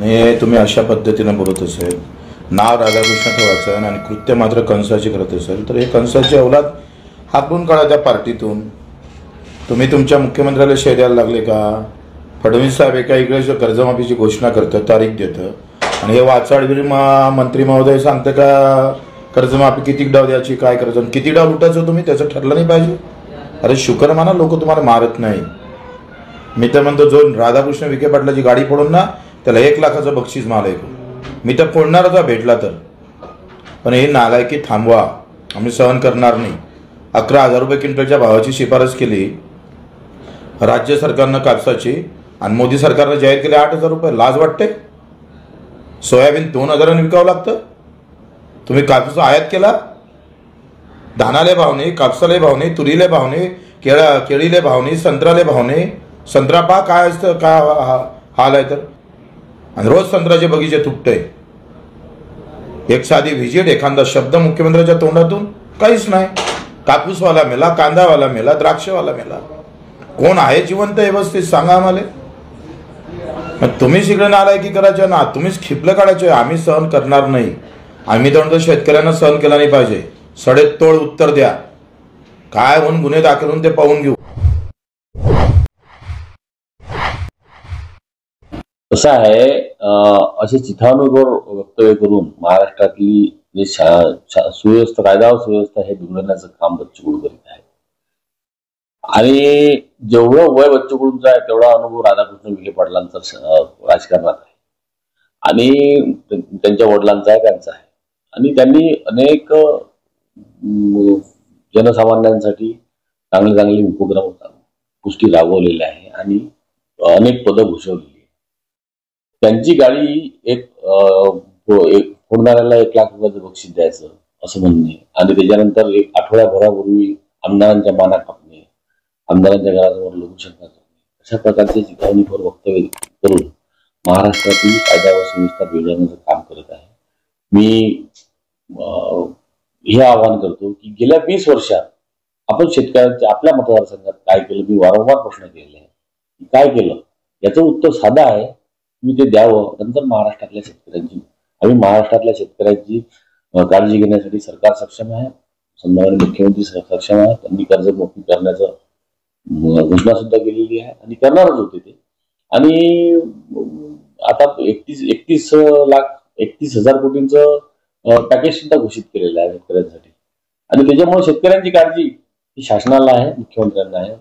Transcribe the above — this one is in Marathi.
आणि तुम्ही अशा पद्धतीने बोलत असेल, नाव राधाकृष्ण ठेवायचं आणि कृत्य मात्र कंसाची करत असेल, तर हे कंसाची औलाद हाकून काढा त्या पार्टीतून. तुम्ही तुमच्या मुख्यमंत्र्याला शेर द्यायला लागले का? फडणवीस साहेब एका इकडे कर्जमाफीची घोषणा करतं, तारीख देतं, आणि हे वाचाडवीर मंत्री महोदय सांगतं का कर्जमाफी किती डाव द्यायची, काय करायचं, किती डाव लुटायचं तुम्ही, त्याचं ठरलं नाही पाहिजे. अरे शुक्र माना लोक तुम्हाला मारत नाही. मी तर म्हणतो जो राधाकृष्ण विखे पाटलाची गाडी फोडून ना त्याला 1 लाखाचं बक्षीस माल मी तर फोडणार होता भेटला तर. पण हे नालायकी थांबवा, आम्ही सहन करणार नाही. 11,000 रुपये क्विंटलच्या भावाची शिफारस केली राज्य सरकारनं कापसाची, आणि मोदी सरकारनं जाहीर केले 8,000 रुपये. लाज वाटते? सोयाबीन 2,000 विकावं लागतं. तुम्ही कापूस आयात केला, धानाले भाव नाही, कापसाले भाव नाही, तुरीले भाव नाही, केळीले भाव नाही, संत्र्याले भाव नाही. संत्रा पहा काय असतं, काय हाल आहे तर. आणि रोज संत्र्याचे बगीचे तुटते. एक साधी व्हिजिट, एखादा शब्द मुख्यमंत्र्याच्या तोंडातून काहीच नाही. कापूसवाला मेला, कांदावाला मेला, द्राक्षवाला मेला. कोण आहे जिवंत व्यवस्थित सांगा आम्हाला. तुम्हीच इकडे नालायकी करायचे ना, तुम्हीच खिपलं काढायचे. आम्ही सहन करणार नाही. आम्ही तर म्हणतो शेतकऱ्यांना सहन केला नाही पाहिजे. सडेतोड उत्तर द्या. काय म्हणून गुन्हे दाखल होऊन ते पाहून घेऊ. कसं आहे, असे चिथावणीवर वक्तव्य करून महाराष्ट्रातली जे सुव्यवस्था, कायदा व सुव्यवस्था हे बिघडवण्याचं काम बच्चू कडू करीत आहे. आणि जेवढं वय बच्चू कडूंचं आहे तेवढा अनुभव राधाकृष्ण विखे पाटलांचा राजकारणात आहे, आणि त्यांच्या वडिलांचा आहे, त्यांचा आहे. आणि त्यांनी अनेक जनसामान्यांसाठी चांगले चांगले उपक्रम गोष्टी राबवलेल्या आहे आणि अनेक पदं भूषवलेली. त्यांची गाडी एक फोडणाऱ्याला 1 लाख रुपयाचं बक्षीस द्यायचं असं म्हणणे, आणि त्याच्यानंतर एक आठवड्याभरापूर्वी आमदारांच्या माना कापणे, आमदारांच्या घरासमोर लघुशंका करणे, अशा प्रकारचे चिथावणीवर वक्तव्य करून महाराष्ट्रातील कायदा व सुव्यवस्था बिघडवण्याचं काम करत आहे. मी हे आवाहन करतो की गेल्या 20 वर्षात आपण शेतकऱ्यांच्या आपल्या मतदारसंघात काय केलं. मी वारंवार प्रश्न केलेले आहे की काय केलं, याचं उत्तर साधं आहे. मी ते द्यावं. नंतर महाराष्ट्रातल्या शेतकऱ्यांची काळजी घेण्यासाठी सरकार सक्षम आहे, सन्माननीय मुख्यमंत्री सक्षम आहे. त्यांनी कर्जमाफी करण्याचं घोषणा सुद्धा केलेली आहे आणि करणारच होते ते. आणि आता 31,00,000 कोटींचं पॅकेज सुद्धा घोषित केलेलं आहे शेतकऱ्यांसाठी. आणि त्याच्यामुळे शेतकऱ्यांची काळजी ही शासनाला आहे, मुख्यमंत्र्यांना आहे,